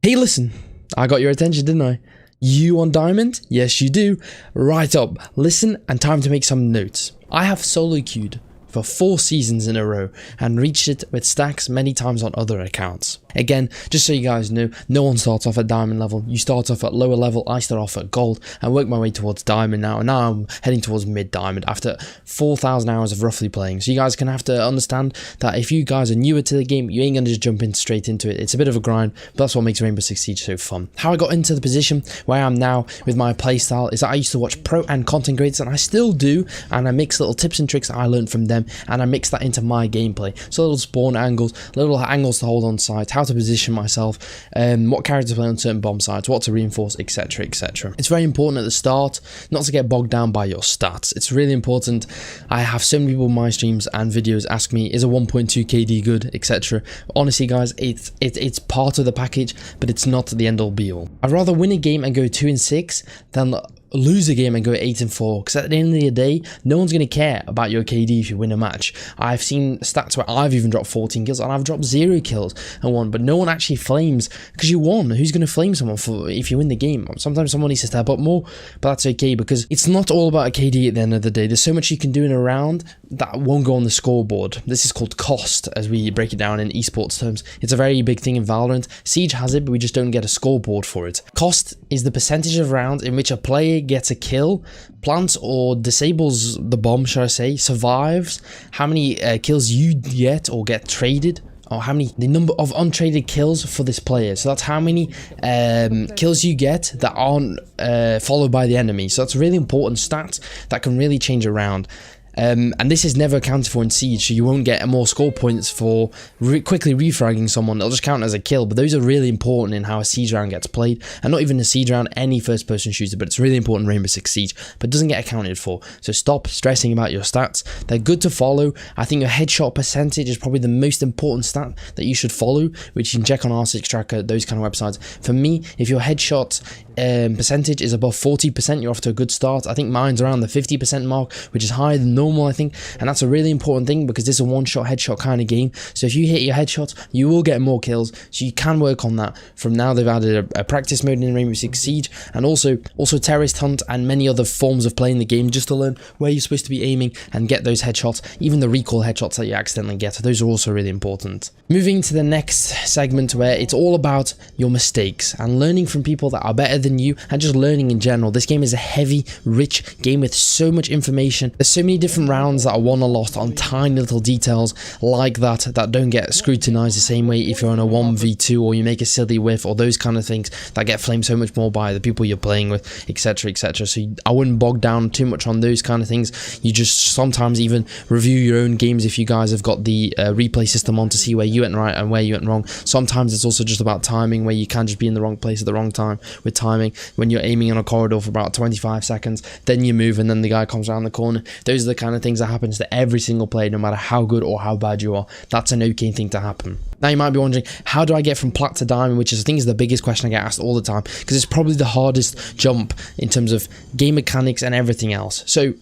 Hey, listen, I got your attention, didn't I? You on Diamond? Yes, you do. Right up, listen, and time to make some notes. I have solo queued for 4 seasons in a row and reached it with stacks many times on other accounts. Again, just so you guys know, no one starts off at diamond level. You start off at lower level. I start off at gold and work my way towards diamond now, and now I'm heading towards mid diamond after 4,000 hours of roughly playing. So you guys can have to understand that if you guys are newer to the game, you ain't gonna just jump in straight into it. It's a bit of a grind, but that's what makes Rainbow Six Siege so fun. How I got into the position where I am now with my playstyle is that I used to watch pro and content creators, and I still do, and I mix little tips and tricks I learned from them, and I mix that into my gameplay. So little spawn angles, little angles to hold on sight, how to position myself, what character to play on certain bomb sites, what to reinforce, etc, etc. It's very important at the start not to get bogged down by your stats. It's really important. I have so many people in my streams and videos ask me, is a 1.2 KD good, etc. Honestly guys, it's part of the package, but it's not the end all be all. I'd rather win a game and go 2-6 than lose a game and go 8-4, because at the end of the day, no one's going to care about your KD if you win a match. I've seen stats where I've even dropped 14 kills and I've dropped 0 kills and won, but no one actually flames because you won. Who's going to flame someone for if you win the game? Sometimes someone needs to step up more, but that's okay, because it's not all about a KD at the end of the day. There's so much you can do in a round that won't go on the scoreboard. This is called cost, as we break it down in esports terms. It's a very big thing in Valorant. Siege has it, but we just don't get a scoreboard for it. Cost is the percentage of rounds in which a player gets a kill, plants or disables the bomb, shall I say, survives, how many kills you get or get traded, or the number of untraded kills for this player. So that's how many kills you get that aren't followed by the enemy. So that's a really important stat that can really change a round. And this is never accounted for in Siege, so you won't get more score points for quickly refragging someone. It'll just count as a kill, but those are really important in how a Siege round gets played, and not even a Siege round, any first person shooter, but it's really important in Rainbow Six Siege, but it doesn't get accounted for. So stop stressing about your stats. They're good to follow. I think your headshot percentage is probably the most important stat that you should follow, which you can check on R6 Tracker, those kind of websites. For me, if your headshot percentage is above 40%, you're off to a good start. I think mine's around the 50% mark, which is higher than normal, I think, and that's a really important thing because this is a one-shot headshot kind of game. So if you hit your headshots, you will get more kills, so you can work on that. From now, they've added a practice mode in Rainbow Six Siege, and also terrorist hunt and many other forms of playing the game, just to learn where you're supposed to be aiming and get those headshots, even the recoil headshots that you accidentally get. Those are also really important. Moving to the next segment, where it's all about your mistakes and learning from people that are better than you, and just learning in general. This game is a heavy, rich game with so much information. There's so many different rounds that are won or lost on tiny little details like that don't get scrutinized the same way if you're on a 1v2 or you make a silly whiff, or those kind of things that get flamed so much more by the people you're playing with, etc, etc. So I wouldn't bog down too much on those kind of things. You just sometimes even review your own games if you guys have got the replay system on, to see where you went right and where you went wrong. Sometimes it's also just about timing, where you can just be in the wrong place at the wrong time with timing. When you're aiming on a corridor for about 25 seconds, then you move and then the guy comes around the corner. Those are the kind of things that happens to every single player, no matter how good or how bad you are. That's an okay thing to happen. Now you might be wondering, how do I get from plat to diamond, which is, I think, is the biggest question I get asked all the time, because it's probably the hardest jump in terms of game mechanics and everything else. So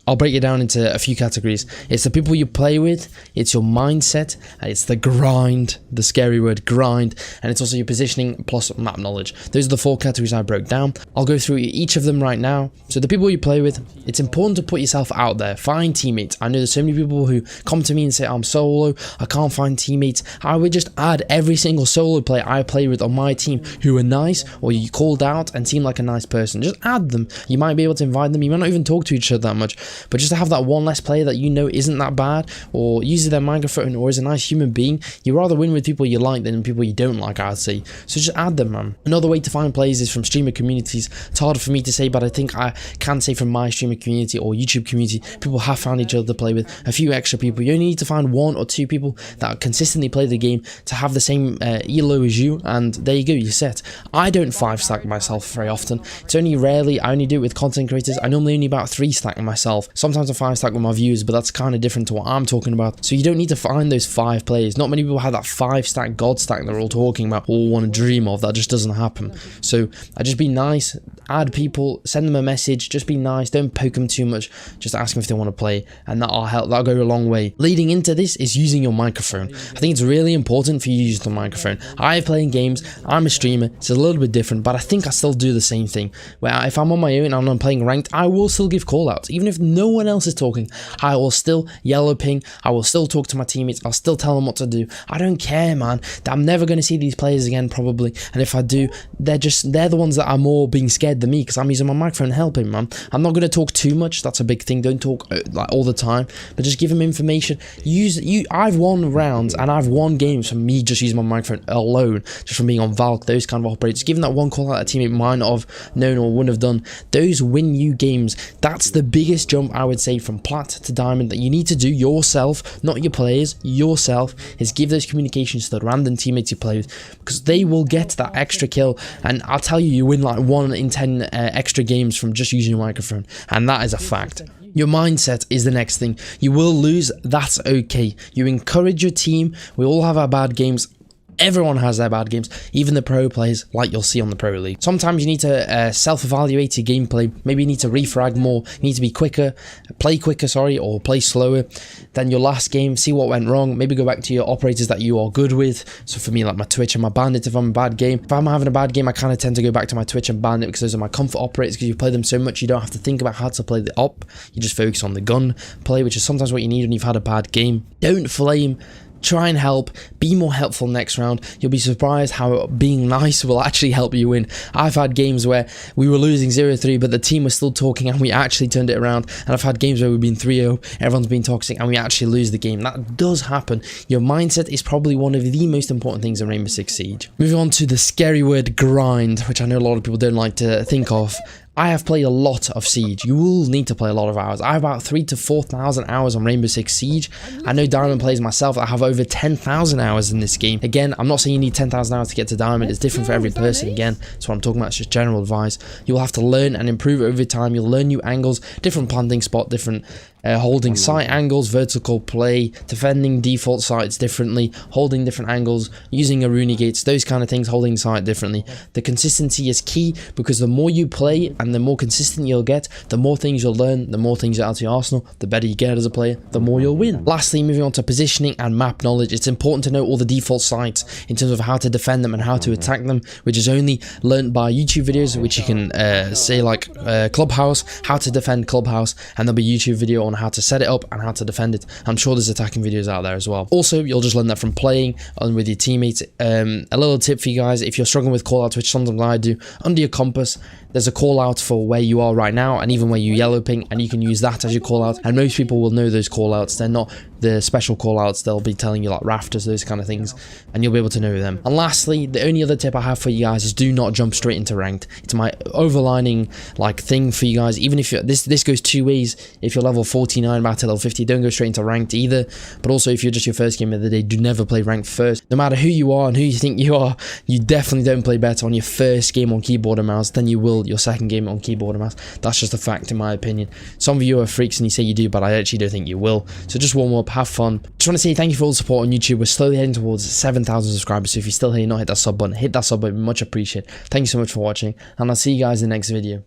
I'll break it down into a few categories. It's the people you play with, it's your mindset, and it's the grind, the scary word grind, and it's also your positioning plus map knowledge. Those are the 4 categories I broke down. I'll go through each of them right now. So the people you play with, it's important to put yourself out there. Find teammates. I know there's so many people who come to me and say, I'm solo, I can't find teammates. I would just add every single solo player I play with on my team who are nice, or you called out and seem like a nice person. Just add them. You might be able to invite them. You might not even talk to each other that much, but just to have that one less player that you know isn't that bad, or uses their microphone, or is a nice human being, you rather win with people you like than people you don't like, I'd say. So just add them, man. Another way to find players is from streamer communities. It's harder for me to say, but I think I can say from my streamer community or YouTube community, people have found each other to play with. A few extra people. You only need to find 1 or 2 people that consistently play the game to have the same elo as you, and there you go, you're set. I don't 5-stack myself very often. It's only rarely. I only do it with content creators. I normally only about 3-stack myself. myself. Sometimes I 5-stack with my viewers, but that's kind of different to what I'm talking about. So you don't need to find those 5 players. Not many people have that 5-stack God stack they're all talking about or want to dream of. That just doesn't happen. So I just be nice, add people, send them a message, just be nice, don't poke them too much, just ask them if they want to play, and that'll help. That'll go a long way. Leading into this is using your microphone. I think it's really important for you to use the microphone. I play in games, I'm a streamer, it's a little bit different, but I think I still do the same thing, where if I'm on my own and I'm playing ranked, I will still give call outs. Even if no one else is talking, I will still yellow ping, I will still talk to my teammates, I'll still tell them what to do. I don't care, man. I'm never going to see these players again probably, and if I do, they're the ones that are more being scared than me, because I'm using my microphone and helping, man. I'm not going to talk too much, that's a big thing. Don't talk like all the time, but just give them information. I've won rounds and I've won games from me just using my microphone alone, just from being on Valk, those kind of operators. Giving that one call out a teammate might not have known or wouldn't have done, those win you games. That's the biggest jump I would say from plat to diamond that you need to do yourself, not your players, yourself, is give those communications to the random teammates you play with, because they will get that extra kill. And I'll tell you, you win like 1 in 10 extra games from just using your microphone, and that is a fact. Your mindset is the next thing. You will lose, that's okay. You encourage your team. We all have our bad games. Everyone has their bad games, even the pro players, like you'll see on the Pro League. Sometimes you need to self-evaluate your gameplay. Maybe you need to refrag more, you need to be quicker, or play slower than your last game. See what went wrong, maybe go back to your operators that you are good with. So for me, like my Twitch and my Bandit, if I'm a bad game. If I'm having a bad game, I kind of tend to go back to my Twitch and Bandit, because those are my comfort operators, because you play them so much, you don't have to think about how to play the op. You just focus on the gun play, which is sometimes what you need when you've had a bad game. Don't flame. Try and help, be more helpful next round. You'll be surprised how being nice will actually help you win. I've had games where we were losing 0-3, but the team was still talking and we actually turned it around. And I've had games where we've been 3-0, everyone's been toxic, and we actually lose the game. That does happen. Your mindset is probably one of the most important things in Rainbow Six Siege. Moving on to the scary word grind, which I know a lot of people don't like to think of. I have played a lot of Siege. You will need to play a lot of hours. I have about 3,000 to 4,000 hours on Rainbow Six Siege. I know Diamond players myself. I have over 10,000 hours in this game. Again, I'm not saying you need 10,000 hours to get to Diamond. It's different for every person. Again, that's what I'm talking about. It's just general advice. You'll have to learn and improve over time. You'll learn new angles, different planting spot, different holding sight angles, vertical play, defending default sights differently, holding different angles, using Aruni gates, those kind of things, holding sight differently. The consistency is key, because the more you play and the more consistent you'll get, the more things you'll learn, the more things you add to your arsenal, the better you get as a player, the more you'll win. Lastly, moving on to positioning and map knowledge. It's important to know all the default sites in terms of how to defend them and how to attack them, which is only learned by YouTube videos, which you can say like Clubhouse, how to defend Clubhouse, and there'll be a YouTube video on how to set it up and how to defend it. I'm sure there's attacking videos out there as well. Also, you'll just learn that from playing and with your teammates. A little tip for you guys, if you're struggling with callouts, which sometimes I do, under your compass, there's a call out for where you are right now and even where you yellow ping, and you can use that as your call out. And most people will know those call outs. They're not the special call outs. They'll be telling you like rafters, those kind of things, and you'll be able to know them. And lastly, the only other tip I have for you guys is do not jump straight into ranked. It's my overlining like thing for you guys. Even if you're this goes two ways. If you're level 49 back to level 50, don't go straight into ranked either. But also, if you're just your first game of the day, do never play ranked first. No matter who you are and who you think you are, you definitely don't play better on your first game on keyboard and mouse than you will your second game on keyboard and mouse. That's just a fact in my opinion. Some of you are freaks and you say you do, but I actually don't think you will. So just warm up, have fun. Just want to say thank you for all the support on YouTube. We're slowly heading towards 7,000 subscribers, so if you're still here, not hit that sub button, much appreciated. Thank you so much for watching, and I'll see you guys in the next video.